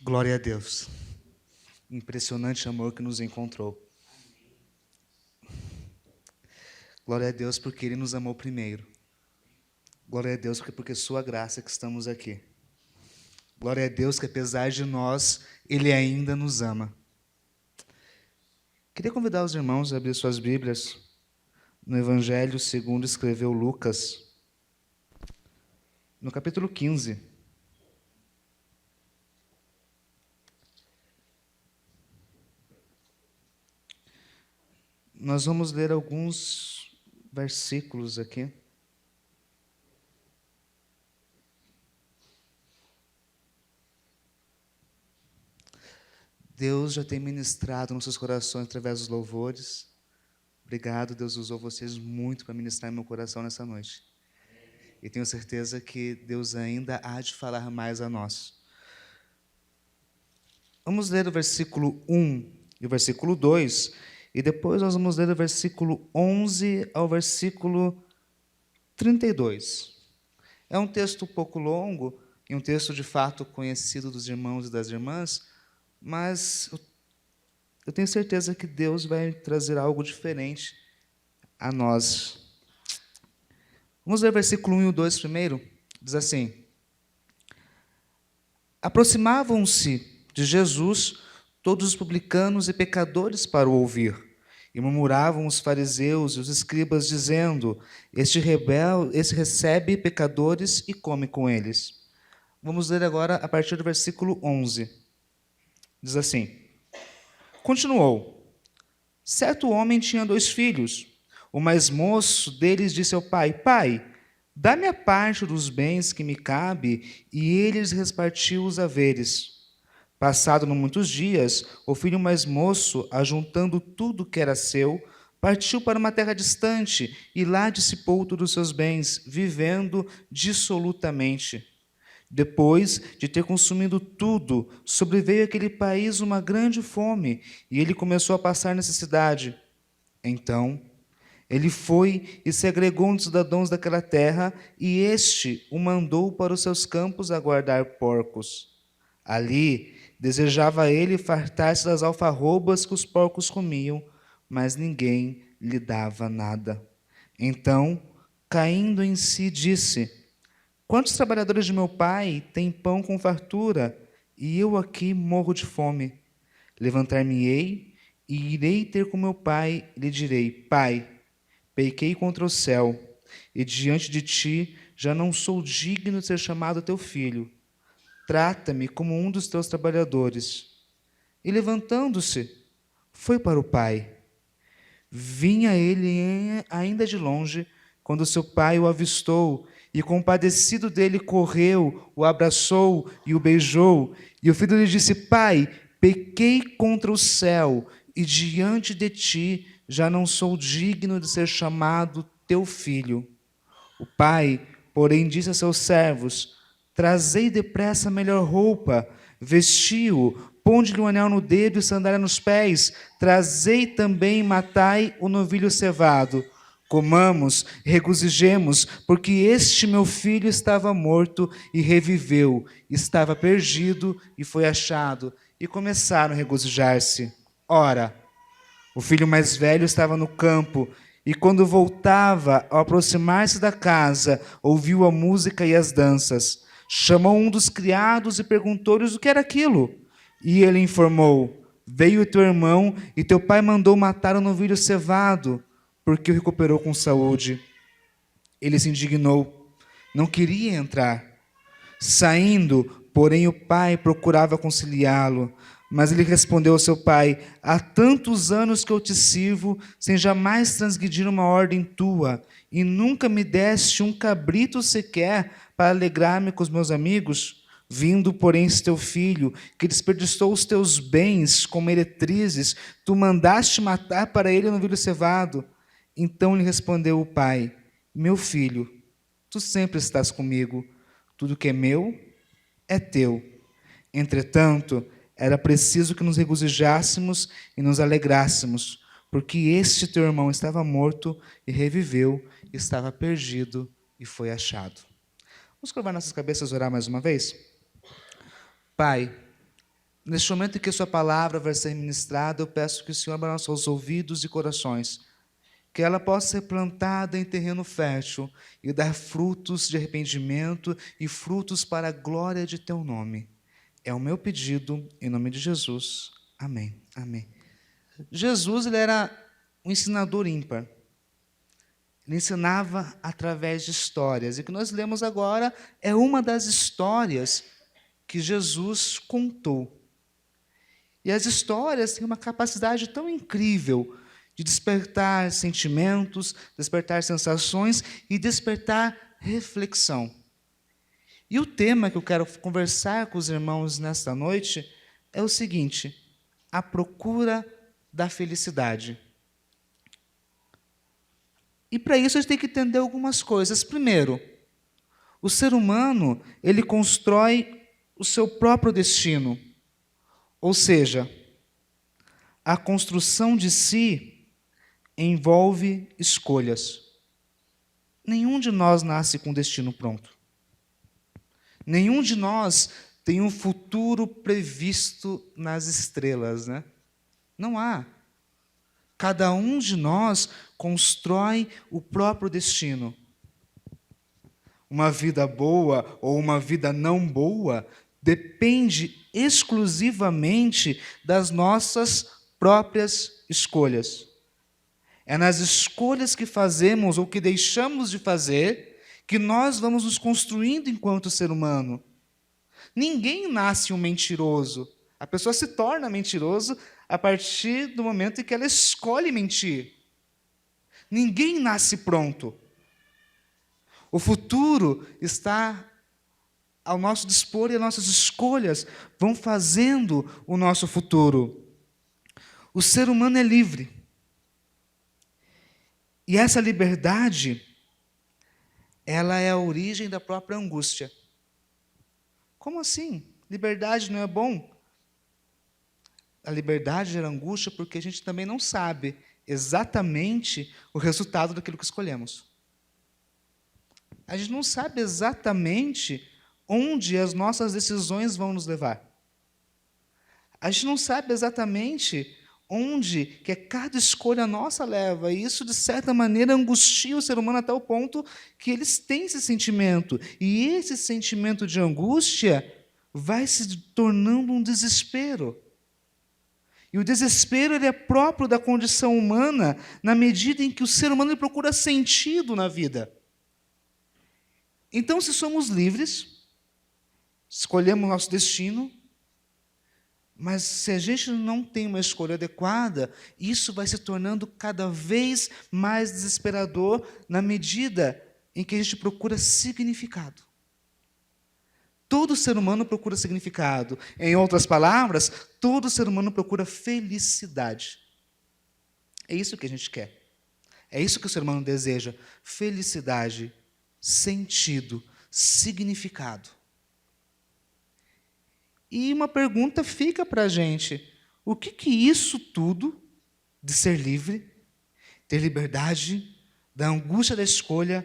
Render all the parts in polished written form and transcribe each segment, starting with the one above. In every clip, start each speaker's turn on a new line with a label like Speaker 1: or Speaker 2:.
Speaker 1: Glória a Deus. Impressionante amor que nos encontrou. Glória a Deus porque Ele nos amou primeiro. Glória a Deus porque sua graça que estamos aqui. Glória a Deus que apesar de nós, Ele ainda nos ama. Queria convidar os irmãos a abrir suas Bíblias no Evangelho segundo escreveu Lucas, no capítulo 15. Nós vamos ler alguns versículos aqui. Deus já tem ministrado nos seus corações através dos louvores. Obrigado, Deus usou vocês muito para ministrar em meu coração nessa noite. E tenho certeza que Deus ainda há de falar mais a nós. Vamos ler o versículo 1 e o versículo 2, e depois nós vamos ler o versículo 11 ao versículo 32. É um texto um pouco longo, e um texto de fato conhecido dos irmãos e das irmãs, mas eu tenho certeza que Deus vai trazer algo diferente a nós. Vamos ler o versículo 1 e o 2 primeiro. Diz assim: Aproximavam-se de Jesus todos os publicanos e pecadores para o ouvir, e murmuravam os fariseus e os escribas, dizendo: Este recebe pecadores e come com eles. Vamos ler agora a partir do versículo 11. Diz assim: Continuou: Certo homem tinha 2 filhos. O mais moço deles disse ao pai: Pai, dá-me a parte dos bens que me cabe, e ele lhes repartiu os haveres. Passado muitos dias, o filho mais moço, ajuntando tudo que era seu, partiu para uma terra distante e lá dissipou todos os seus bens, vivendo dissolutamente. Depois de ter consumido tudo, sobreveio àquele país uma grande fome, e ele começou a passar necessidade. Então, ele foi e se agregou a um dos cidadãos daquela terra, e este o mandou para os seus campos a guardar porcos. Ali, desejava ele fartar-se das alfarrobas que os porcos comiam, mas ninguém lhe dava nada. Então, caindo em si, disse: Quantos trabalhadores de meu pai têm pão com fartura, e eu aqui morro de fome? Levantar-me-ei e irei ter com meu pai, e lhe direi: Pai, pequei contra o céu, e diante de ti já não sou digno de ser chamado teu filho. Trata-me como um dos teus trabalhadores. E levantando-se, foi para o pai. Vinha ele ainda de longe, quando seu pai o avistou, e compadecido dele correu, o abraçou e o beijou. E o filho lhe disse: Pai, pequei contra o céu, e diante de ti já não sou digno de ser chamado teu filho. O pai, porém, disse a seus servos: Trazei depressa a melhor roupa, vesti-o, ponde-lhe um anel no dedo e sandália nos pés, trazei também e matai o novilho cevado. Comamos, regozijemos, porque este meu filho estava morto e reviveu, estava perdido e foi achado. E começaram a regozijar-se. Ora, o filho mais velho estava no campo, e quando voltava, ao aproximar-se da casa, ouviu a música e as danças. Chamou um dos criados e perguntou-lhes o que era aquilo. E ele informou: Veio teu irmão, e teu pai mandou matar o novilho cevado, porque o recuperou com saúde. Ele se indignou, não queria entrar. Saindo, porém, o pai procurava conciliá-lo. Mas ele respondeu ao seu pai: Há tantos anos que eu te sirvo, sem jamais transgredir uma ordem tua, e nunca me deste um cabrito sequer para alegrar-me com os meus amigos. Vindo, porém, esse teu filho, que desperdiçou os teus bens com meretrizes, tu mandaste matar para ele o novilho cevado. Então lhe respondeu o pai: Meu filho, tu sempre estás comigo, tudo que é meu é teu. Entretanto, era preciso que nos regozijássemos e nos alegrássemos, porque este teu irmão estava morto e reviveu, estava perdido e foi achado. Vamos curvar nossas cabeças e orar mais uma vez? Pai, Neste momento em que a sua palavra vai ser ministrada, eu peço que o Senhor abra nossos ouvidos e corações, que ela possa ser plantada em terreno fértil e dar frutos de arrependimento e frutos para a glória de teu nome. É o meu pedido, em nome de Jesus. Amém. Amém. Jesus, ele era um ensinador ímpar. Ele ensinava através de histórias. E o que nós lemos agora é uma das histórias que Jesus contou. E as histórias têm uma capacidade tão incrível de despertar sentimentos, despertar sensações e despertar reflexão. E o tema que eu quero conversar com os irmãos nesta noite é o seguinte: a procura da felicidade. E para isso a gente tem que entender algumas coisas. Primeiro, o ser humano, ele constrói o seu próprio destino. Ou seja, a construção de si envolve escolhas. Nenhum de nós nasce com destino pronto. Nenhum de nós tem um futuro previsto nas estrelas, né? Não há. Cada um de nós constrói o próprio destino. Uma vida boa ou uma vida não boa depende exclusivamente das nossas próprias escolhas. É nas escolhas que fazemos ou que deixamos de fazer que nós vamos nos construindo enquanto ser humano. Ninguém nasce um mentiroso. A pessoa se torna mentiroso a partir do momento em que ela escolhe mentir. Ninguém nasce pronto. O futuro está ao nosso dispor e as nossas escolhas vão fazendo o nosso futuro. O ser humano é livre. E essa liberdade, ela é a origem da própria angústia. Como assim? Liberdade não é bom? A liberdade gera angústia porque a gente também não sabe exatamente o resultado daquilo que escolhemos. A gente não sabe exatamente onde as nossas decisões vão nos levar. A gente não sabe exatamente onde que cada escolha nossa leva. E isso, de certa maneira, angustia o ser humano até o ponto que eles têm esse sentimento. E esse sentimento de angústia vai se tornando um desespero. E o desespero ele é próprio da condição humana na medida em que o ser humano ele procura sentido na vida. Então, se somos livres, escolhemos nosso destino, mas se a gente não tem uma escolha adequada, isso vai se tornando cada vez mais desesperador na medida em que a gente procura significado. Todo ser humano procura significado. Em outras palavras, todo ser humano procura felicidade. É isso que a gente quer. É isso que o ser humano deseja. Felicidade, sentido, significado. E uma pergunta fica para a gente. O que isso tudo, de ser livre, ter liberdade, da angústia da escolha,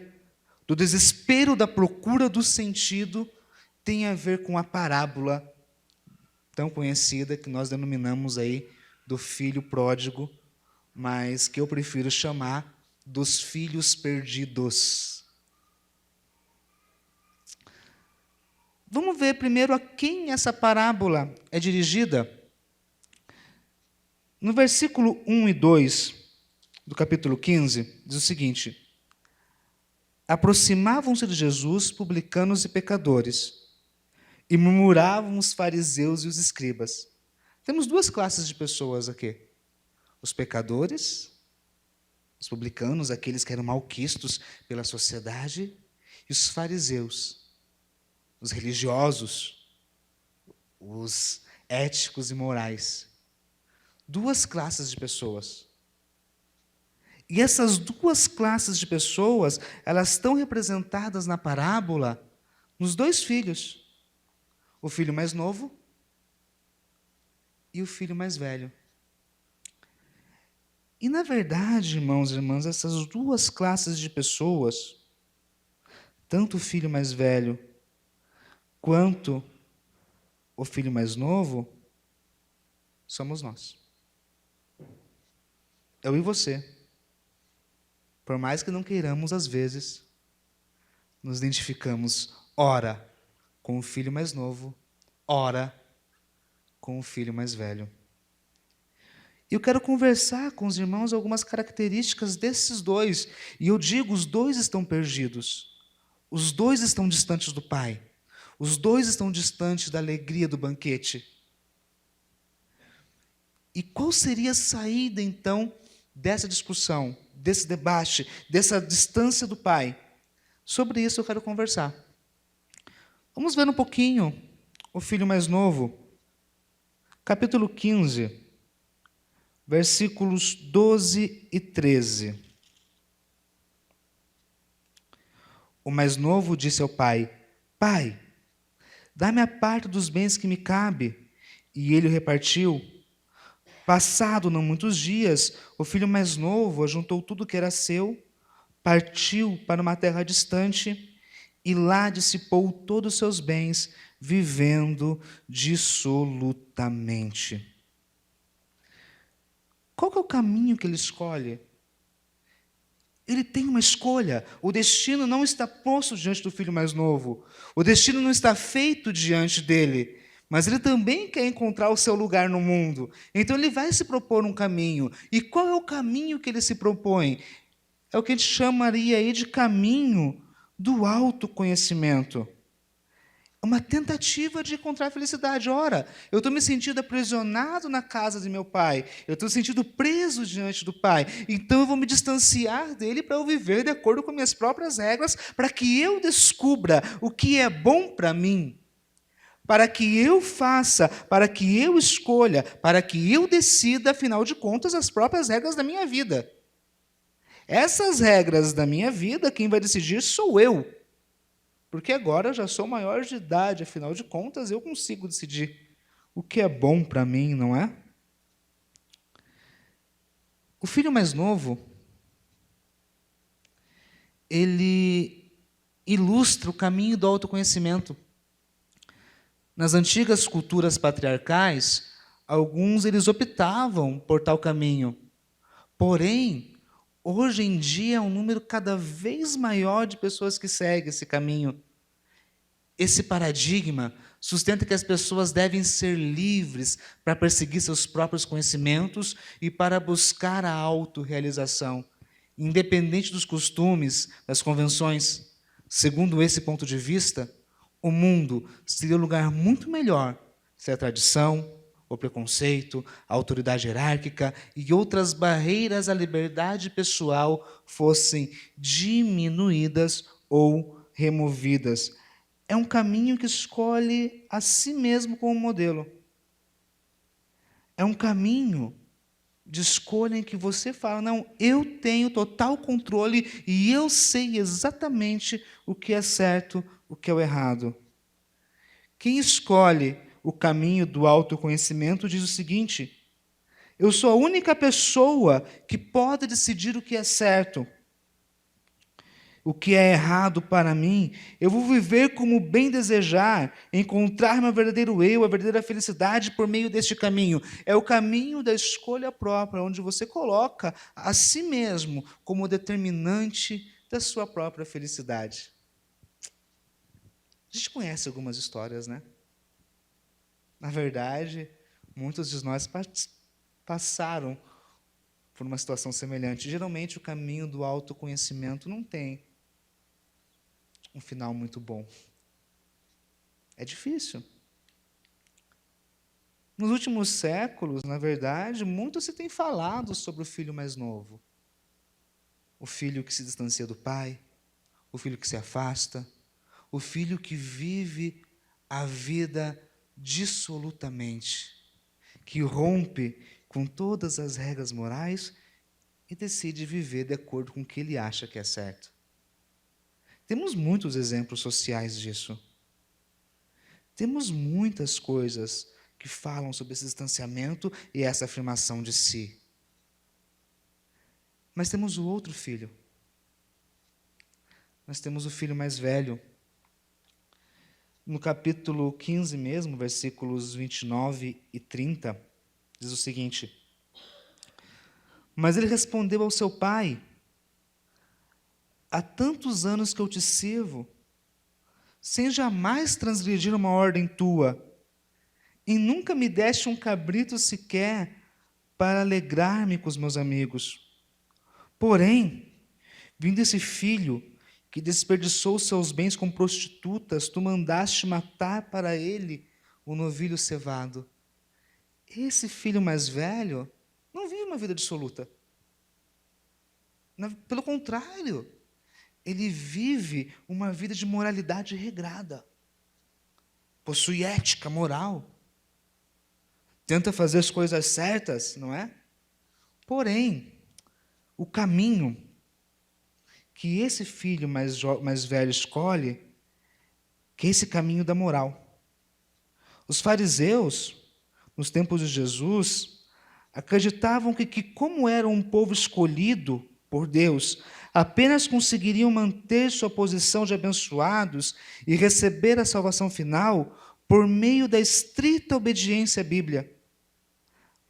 Speaker 1: do desespero da procura do sentido, tem a ver com a parábola tão conhecida que nós denominamos aí do filho pródigo, mas que eu prefiro chamar dos filhos perdidos. Vamos ver primeiro a quem essa parábola é dirigida. No versículo 1 e 2 do capítulo 15, diz o seguinte: aproximavam-se de Jesus publicanos e pecadores, e murmuravam os fariseus e os escribas. Temos duas classes de pessoas aqui: os pecadores, os publicanos, aqueles que eram malquistos pela sociedade, e os fariseus, os religiosos, os éticos e morais. Duas classes de pessoas. E essas duas classes de pessoas, elas estão representadas na parábola nos dois filhos. O filho mais novo e o filho mais velho. E, na verdade, irmãos e irmãs, essas duas classes de pessoas, tanto o filho mais velho quanto o filho mais novo, somos nós. Eu e você. Por mais que não queiramos, às vezes, nos identificamos, ora, com o filho mais novo, ora, com o filho mais velho. E eu quero conversar com os irmãos algumas características desses dois. E eu digo, os dois estão perdidos. Os dois estão distantes do Pai. Os dois estão distantes da alegria do banquete. E qual seria a saída, então, dessa discussão, desse debate, dessa distância do Pai? Sobre isso eu quero conversar. Vamos ver um pouquinho o filho mais novo. Capítulo 15, versículos 12 e 13. O mais novo disse ao pai: Pai, dá-me a parte dos bens que me cabe. E ele o repartiu. Passado não muitos dias, o filho mais novo ajuntou tudo que era seu, partiu para uma terra distante e lá dissipou todos os seus bens, vivendo dissolutamente. Qual que é o caminho que ele escolhe? Ele tem uma escolha. O destino não está posto diante do filho mais novo. O destino não está feito diante dele. Mas ele também quer encontrar o seu lugar no mundo. Então ele vai se propor um caminho. E qual é o caminho que ele se propõe? É o que a gente chamaria aí de caminho do autoconhecimento. Uma tentativa de encontrar felicidade. Ora, eu estou me sentindo aprisionado na casa de meu pai. Eu estou me sentindo preso diante do pai. Então eu vou me distanciar dele para eu viver de acordo com minhas próprias regras, para que eu descubra o que é bom para mim, para que eu faça, para que eu escolha, para que eu decida, afinal de contas, as próprias regras da minha vida. Essas regras da minha vida, quem vai decidir sou eu. Porque agora eu já sou maior de idade, afinal de contas, eu consigo decidir o que é bom para mim, não é? O filho mais novo, ele ilustra o caminho do autoconhecimento. Nas antigas culturas patriarcais, alguns eles optavam por tal caminho. Porém, hoje em dia é um número cada vez maior de pessoas que seguem esse caminho. Esse paradigma sustenta que as pessoas devem ser livres para perseguir seus próprios conhecimentos e para buscar a autorrealização, independente dos costumes, das convenções. Segundo esse ponto de vista, o mundo seria um lugar muito melhor se a tradição, o preconceito, a autoridade hierárquica e outras barreiras à liberdade pessoal fossem diminuídas ou removidas. É um caminho que escolhe a si mesmo como modelo. É um caminho de escolha em que você fala, não, eu tenho total controle e eu sei exatamente o que é certo, o que é o errado. Quem escolhe o caminho do autoconhecimento diz o seguinte: eu sou a única pessoa que pode decidir o que é certo. O que é errado para mim, eu vou viver como bem desejar, encontrar meu verdadeiro eu, a verdadeira felicidade por meio deste caminho. É o caminho da escolha própria, onde você coloca a si mesmo como determinante da sua própria felicidade. A gente conhece algumas histórias, né? Na verdade, muitos de nós passaram por uma situação semelhante. Geralmente, o caminho do autoconhecimento não tem um final muito bom. É difícil. Nos últimos séculos, na verdade, muito se tem falado sobre o filho mais novo. O filho que se distancia do pai, o filho que se afasta, o filho que vive a vida dissolutamente, que rompe com todas as regras morais e decide viver de acordo com o que ele acha que é certo. Temos muitos exemplos sociais disso. Temos muitas coisas que falam sobre esse distanciamento e essa afirmação de si. Mas temos o outro filho. Nós temos o filho mais velho. No capítulo 15 mesmo, versículos 29 e 30, diz o seguinte: mas ele respondeu ao seu pai: há tantos anos que eu te sirvo, sem jamais transgredir uma ordem tua, e nunca me deste um cabrito sequer para alegrar-me com os meus amigos. Porém, vindo esse filho que desperdiçou seus bens com prostitutas, tu mandaste matar para ele o novilho cevado. Esse filho mais velho não vive uma vida dissoluta. Pelo contrário, ele vive uma vida de moralidade regrada. Possui ética, moral. Tenta fazer as coisas certas, não é? Porém, o caminho que esse filho mais velho escolhe, que é esse caminho da moral. Os fariseus, nos tempos de Jesus, acreditavam que como eram um povo escolhido por Deus, apenas conseguiriam manter sua posição de abençoados e receber a salvação final por meio da estrita obediência à Bíblia.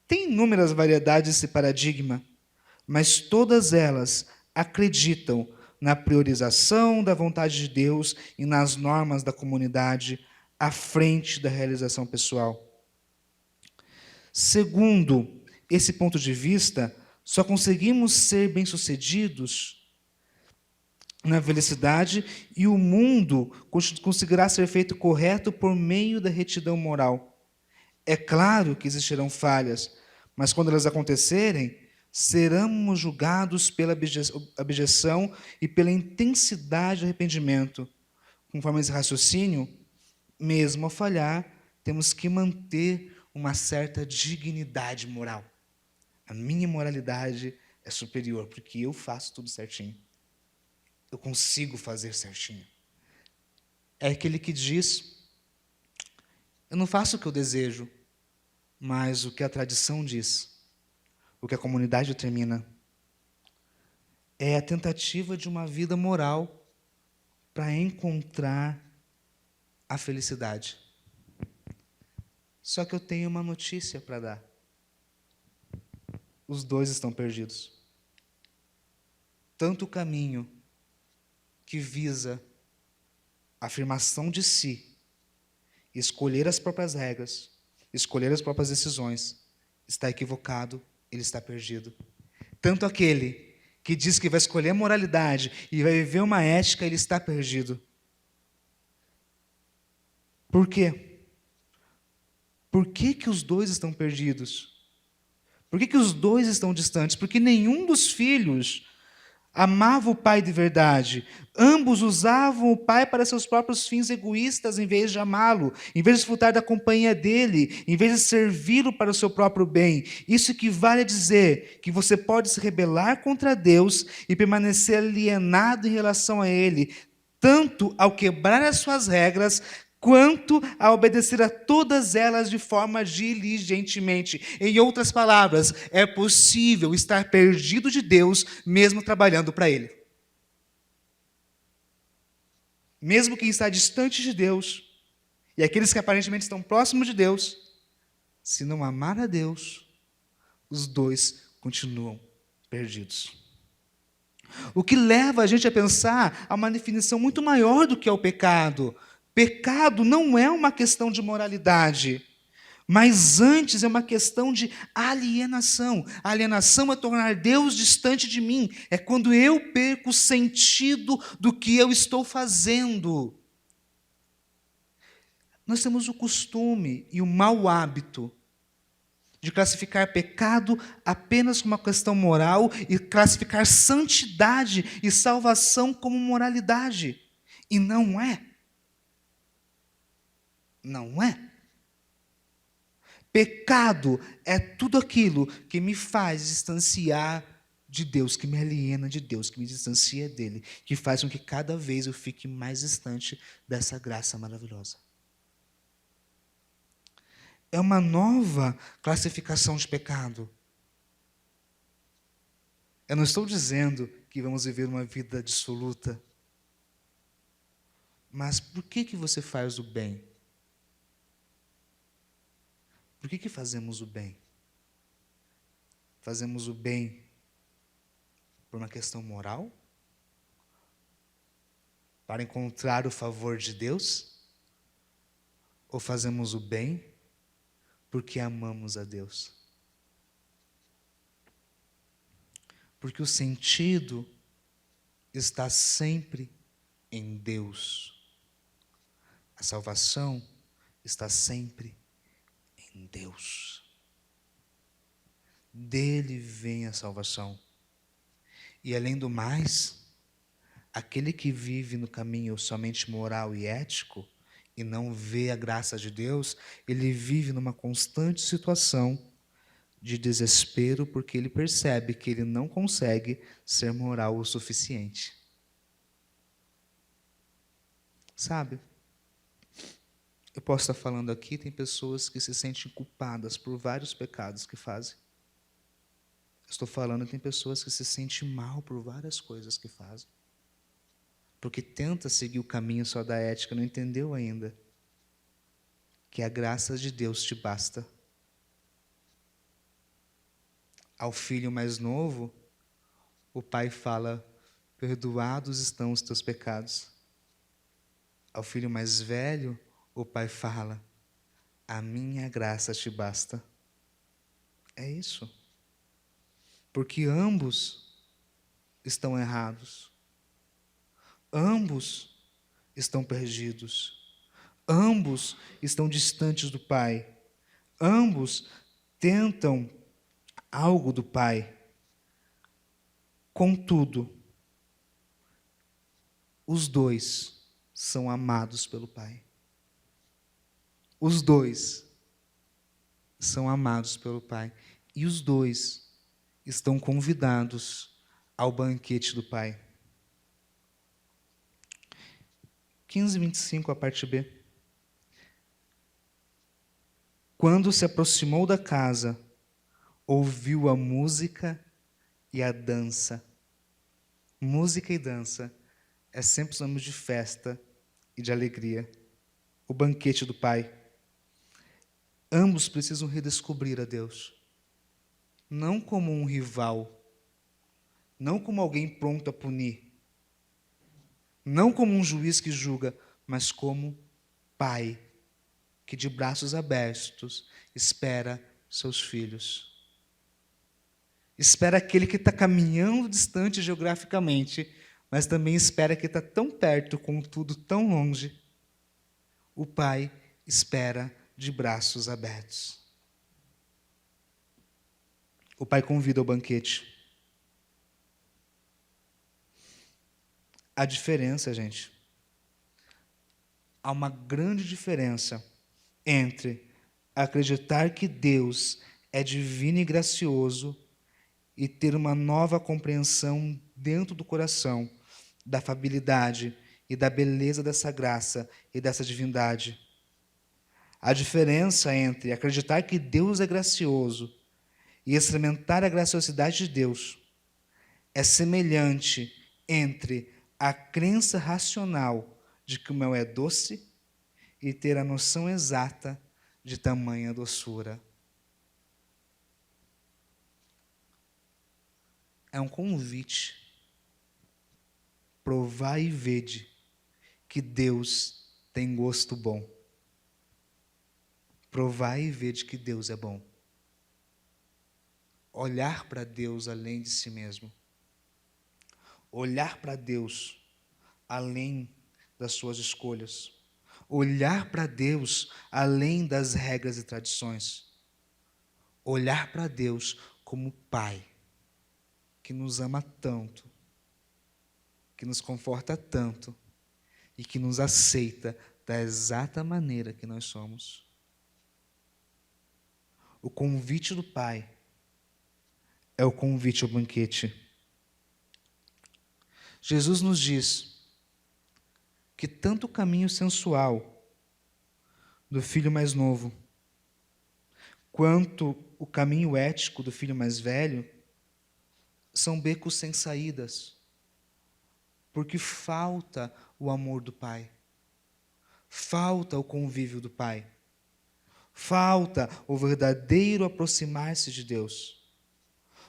Speaker 1: Tem inúmeras variedades desse paradigma, mas todas elas acreditam na priorização da vontade de Deus e nas normas da comunidade à frente da realização pessoal. Segundo esse ponto de vista, só conseguimos ser bem-sucedidos na felicidade e o mundo conseguirá ser feito correto por meio da retidão moral. É claro que existirão falhas, mas quando elas acontecerem, seremos julgados pela abjeção e pela intensidade do arrependimento. Conforme esse raciocínio, mesmo ao falhar, temos que manter uma certa dignidade moral. A minha moralidade é superior, porque eu faço tudo certinho. Eu consigo fazer certinho. É aquele que diz: eu não faço o que eu desejo, mas o que a tradição diz, o que a comunidade determina. É a tentativa de uma vida moral para encontrar a felicidade. Só que eu tenho uma notícia para dar. Os dois estão perdidos. Tanto o caminho que visa a afirmação de si, escolher as próprias regras, escolher as próprias decisões, está equivocado, ele está perdido. Tanto aquele que diz que vai escolher a moralidade e vai viver uma ética, ele está perdido. Por quê? Por que os dois estão perdidos? Por que os dois estão distantes? Porque nenhum dos filhos amava o pai de verdade. Ambos usavam o pai para seus próprios fins egoístas, em vez de amá-lo, em vez de desfrutar da companhia dele, em vez de servi-lo para o seu próprio bem. Isso equivale a dizer que você pode se rebelar contra Deus e permanecer alienado em relação a ele, tanto ao quebrar as suas regras, quanto a obedecer a todas elas de forma diligentemente. Em outras palavras, é possível estar perdido de Deus, mesmo trabalhando para Ele. Mesmo quem está distante de Deus, e aqueles que aparentemente estão próximos de Deus, se não amar a Deus, os dois continuam perdidos. O que leva a gente a pensar a uma definição muito maior do que é o pecado. Pecado não é uma questão de moralidade, mas antes é uma questão de alienação. A alienação é tornar Deus distante de mim. É quando eu perco o sentido do que eu estou fazendo. Nós temos o costume e o mau hábito de classificar pecado apenas como uma questão moral e classificar santidade e salvação como moralidade. E não é. Não é. Pecado é tudo aquilo que me faz distanciar de Deus, que me aliena de Deus, que me distancia dele, que faz com que cada vez eu fique mais distante dessa graça maravilhosa. É uma nova classificação de pecado. Eu não estou dizendo que vamos viver uma vida dissoluta, mas por que você faz o bem? Por que fazemos o bem? Fazemos o bem por uma questão moral? Para encontrar o favor de Deus? Ou fazemos o bem porque amamos a Deus? Porque o sentido está sempre em Deus. A salvação está sempre em Deus. Dele vem a salvação. E além do mais, aquele que vive no caminho somente moral e ético e não vê a graça de Deus, ele vive numa constante situação de desespero porque ele percebe que ele não consegue ser moral o suficiente. Sabe? Eu posso estar falando aqui, tem pessoas que se sentem culpadas por vários pecados que fazem. Estou falando, tem pessoas que se sentem mal por várias coisas que fazem. Porque tenta seguir o caminho só da ética, não entendeu ainda que a graça de Deus te basta. Ao filho mais novo, o pai fala: perdoados estão os teus pecados. Ao filho mais velho, o pai fala: a minha graça te basta. É isso. Porque ambos estão errados. Ambos estão perdidos. Ambos estão distantes do Pai. Ambos tentam algo do Pai. Contudo, os dois são amados pelo Pai. Os dois são amados pelo Pai. E os dois estão convidados ao banquete do Pai. 15:25, a parte B. Quando se aproximou da casa, ouviu a música e a dança. Música e dança é sempre sinônimo de festa e de alegria. O banquete do Pai. Ambos precisam redescobrir a Deus. Não como um rival, não como alguém pronto a punir, não como um juiz que julga, mas como Pai, que de braços abertos espera seus filhos. Espera aquele que está caminhando distante geograficamente, mas também espera que está tão perto, contudo tão longe. O Pai espera de braços abertos. O Pai convida ao banquete. A diferença, gente, há uma grande diferença entre acreditar que Deus é divino e gracioso e ter uma nova compreensão dentro do coração da afabilidade e da beleza dessa graça e dessa divindade. A diferença entre acreditar que Deus é gracioso e experimentar a graciosidade de Deus é semelhante entre a crença racional de que o mel é doce e ter a noção exata de tamanha doçura. É um convite. Provai e vede que Deus tem gosto bom. Provai e vede que Deus é bom. Olhar para Deus além de si mesmo. Olhar para Deus além das suas escolhas. Olhar para Deus além das regras e tradições. Olhar para Deus como Pai, que nos ama tanto, que nos conforta tanto e que nos aceita da exata maneira que nós somos. O convite do Pai é o convite ao banquete. Jesus nos diz que tanto o caminho sensual do filho mais novo, quanto o caminho ético do filho mais velho, são becos sem saídas, porque falta o amor do Pai, falta o convívio do Pai, falta o verdadeiro aproximar-se de Deus.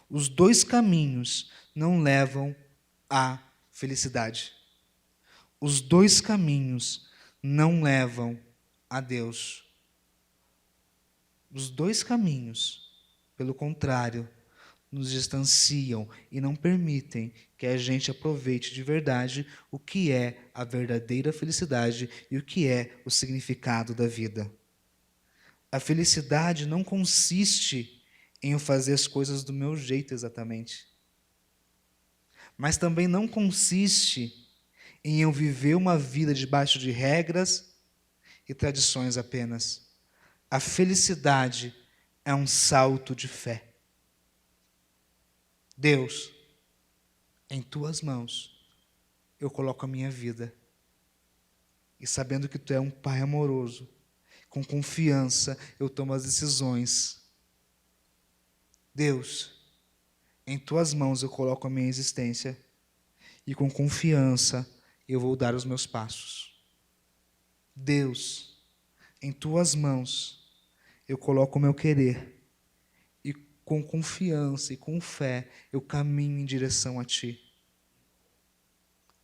Speaker 1: Os dois caminhos não levam à felicidade. Os dois caminhos não levam a Deus. Os dois caminhos, pelo contrário, nos distanciam e não permitem que a gente aproveite de verdade o que é a verdadeira felicidade e o que é o significado da vida. A felicidade não consiste em eu fazer as coisas do meu jeito exatamente, mas também não consiste em eu viver uma vida debaixo de regras e tradições apenas. A felicidade é um salto de fé. Deus, em tuas mãos, eu coloco a minha vida. E sabendo que tu é um Pai amoroso, com confiança, eu tomo as decisões. Deus, em tuas mãos eu coloco a minha existência. E com confiança, eu vou dar os meus passos. Deus, em tuas mãos, eu coloco o meu querer. E com confiança e com fé, eu caminho em direção a ti.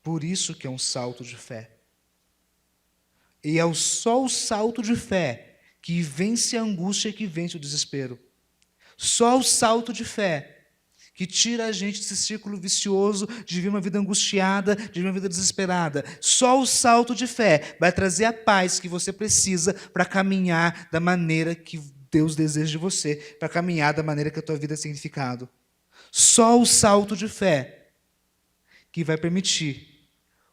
Speaker 1: Por isso que é um salto de fé. E é só o salto de fé que vence a angústia e que vence o desespero. Só o salto de fé que tira a gente desse círculo vicioso de viver uma vida angustiada, de viver uma vida desesperada. Só o salto de fé vai trazer a paz que você precisa para caminhar da maneira que Deus deseja de você, para caminhar da maneira que a tua vida tem significado. Só o salto de fé que vai permitir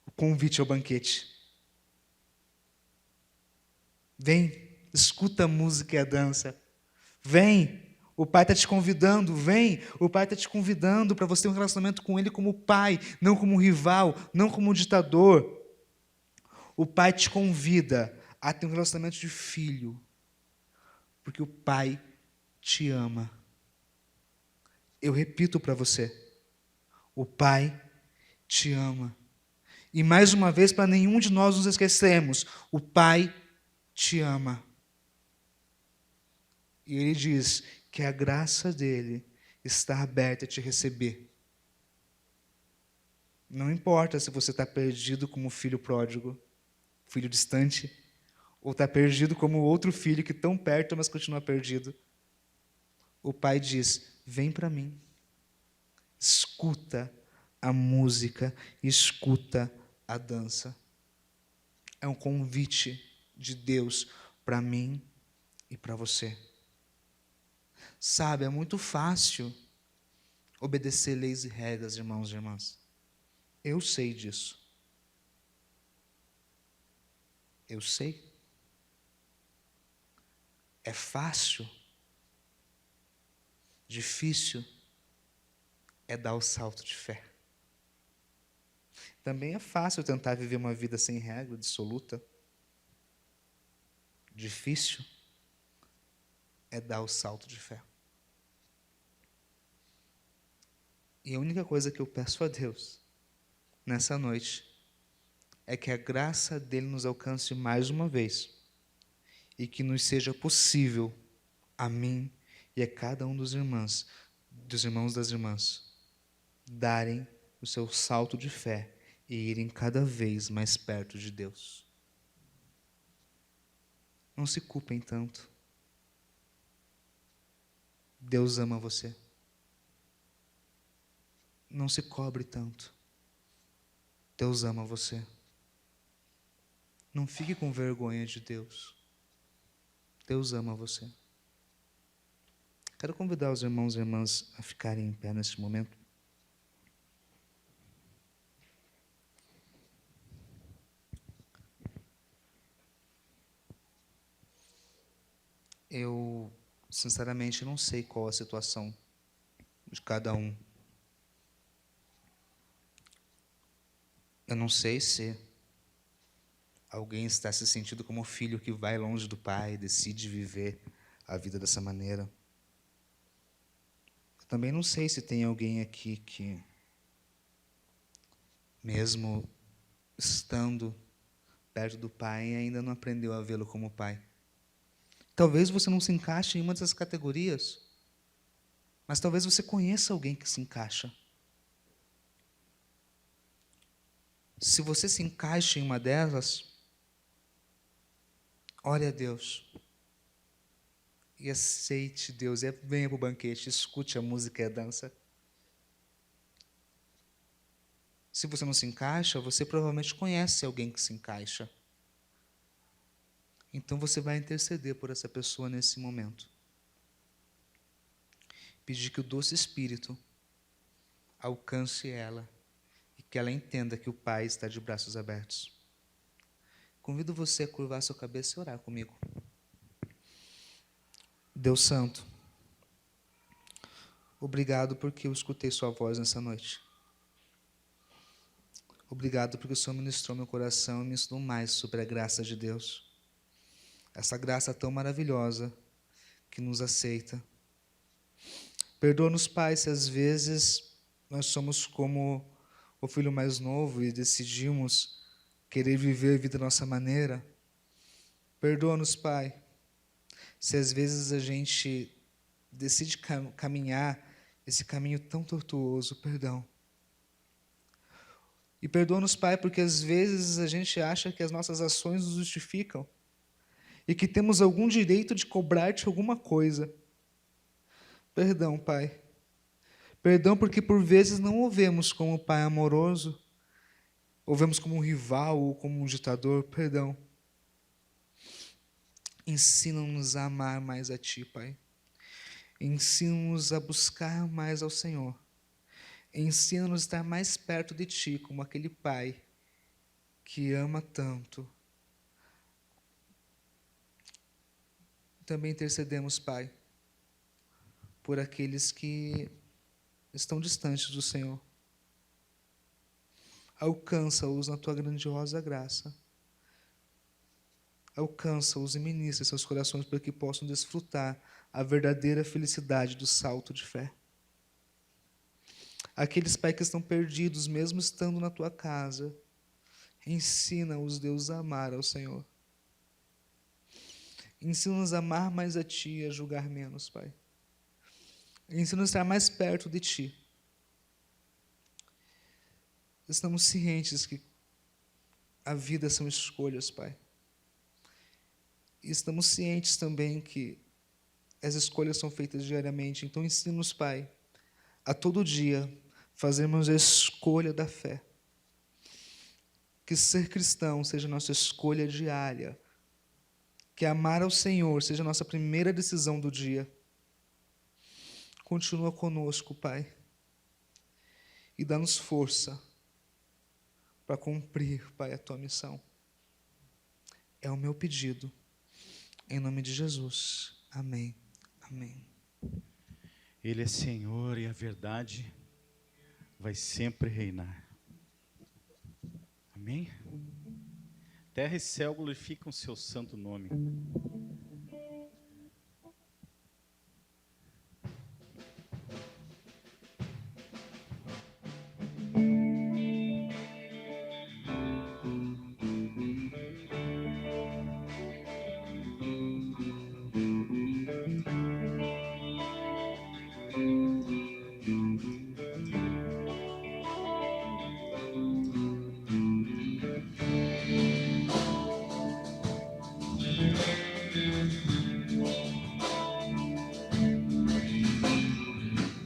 Speaker 1: o convite ao banquete. Vem, escuta a música e a dança. Vem, o Pai está te convidando. Vem, o Pai está te convidando para você ter um relacionamento com Ele como Pai, não como rival, não como ditador. O Pai te convida a ter um relacionamento de filho, porque o Pai te ama. Eu repito para você, o Pai te ama. E mais uma vez, para nenhum de nós nos esquecermos, o Pai te ama. E Ele diz que a graça dEle está aberta a te receber. Não importa se você está perdido como filho pródigo, filho distante, ou está perdido como outro filho que tão perto, mas continua perdido. O Pai diz, vem para mim. Escuta a música, escuta a dança. É um convite de Deus para mim e para você. Sabe, é muito fácil obedecer leis e regras, irmãos e irmãs. Eu sei disso. Eu sei. É fácil. Difícil é dar o salto de fé. Também é fácil tentar viver uma vida sem regra, dissoluta. Difícil é dar o salto de fé. E a única coisa que eu peço a Deus nessa noite é que a graça dele nos alcance mais uma vez e que nos seja possível, a mim e a cada um dos irmãos das irmãs, darem o seu salto de fé e irem cada vez mais perto de Deus. Não se culpem tanto. Deus ama você. Não se cobre tanto. Deus ama você. Não fique com vergonha de Deus. Deus ama você. Quero convidar os irmãos e irmãs a ficarem em pé nesse momento. Eu, sinceramente, não sei qual a situação de cada um. Eu não sei se alguém está se sentindo como filho que vai longe do pai, decide viver a vida dessa maneira. Eu também não sei se tem alguém aqui que, mesmo estando perto do pai, ainda não aprendeu a vê-lo como pai. Talvez você não se encaixe em uma dessas categorias, Mas talvez você conheça alguém que se encaixa. Se você se encaixa em uma delas, ore a Deus e aceite Deus. E venha para o banquete, escute a música e a dança. Se você não se encaixa, você provavelmente conhece alguém que se encaixa. Então você vai interceder por essa pessoa nesse momento. Pedir que o doce Espírito alcance ela e que ela entenda que o Pai está de braços abertos. Convido você a curvar sua cabeça e orar comigo. Deus Santo, obrigado porque eu escutei sua voz nessa noite. Obrigado porque o Senhor ministrou meu coração e me ensinou mais sobre a graça de Deus. Essa graça tão maravilhosa que nos aceita. Perdoa-nos, Pai, se às vezes nós somos como o filho mais novo e decidimos querer viver a vida da nossa maneira. Perdoa-nos, Pai, se às vezes a gente decide caminhar esse caminho tão tortuoso. Perdão. E perdoa-nos, Pai, porque às vezes a gente acha que as nossas ações nos justificam e que temos algum direito de cobrar-te alguma coisa. Perdão, Pai. Perdão porque por vezes não o vemos como um Pai amoroso, ou vemos como um rival ou como um ditador. Perdão. Ensina-nos a amar mais a Ti, Pai. Ensina-nos a buscar mais ao Senhor. Ensina-nos a estar mais perto de Ti, como aquele Pai que ama tanto. Também intercedemos, Pai, por aqueles que estão distantes do Senhor. Alcança-os na Tua grandiosa graça. Alcança-os e ministra seus corações para que possam desfrutar a verdadeira felicidade do salto de fé. Aqueles, Pai, que estão perdidos, mesmo estando na Tua casa, ensina-os, Deus, a amar ao Senhor. Ensina-nos a amar mais a Ti e a julgar menos, Pai. Ensina-nos a estar mais perto de Ti. Estamos cientes que a vida são escolhas, Pai. E estamos cientes também que as escolhas são feitas diariamente. Então, ensina-nos, Pai, a todo dia fazermos a escolha da fé. Que ser cristão seja nossa escolha diária. Que amar ao Senhor seja a nossa primeira decisão do dia. Continua conosco, Pai, e dá-nos força para cumprir, Pai, a Tua missão. É o meu pedido, em nome de Jesus. Amém. Amém.
Speaker 2: Ele é Senhor e a verdade vai sempre reinar. Amém? Terra e céu glorificam o seu santo nome.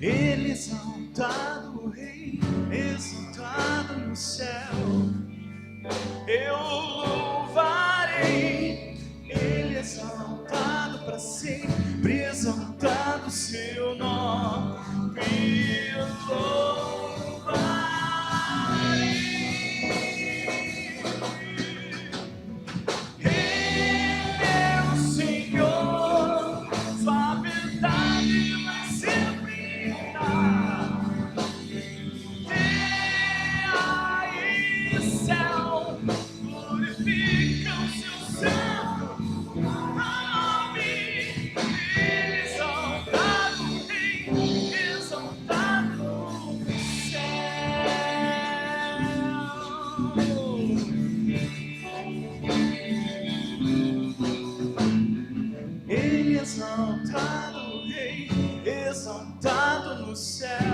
Speaker 3: Ele exaltado, o Rei, exaltado no céu, eu louvarei. Ele exaltado para sempre, exaltado seu nome, eu louvarei. Ele é o Senhor, sua verdade vai sempre reinar. Terra e céu glorificam seu santo nome. Exaltado Rei, exaltado exaltado no céu.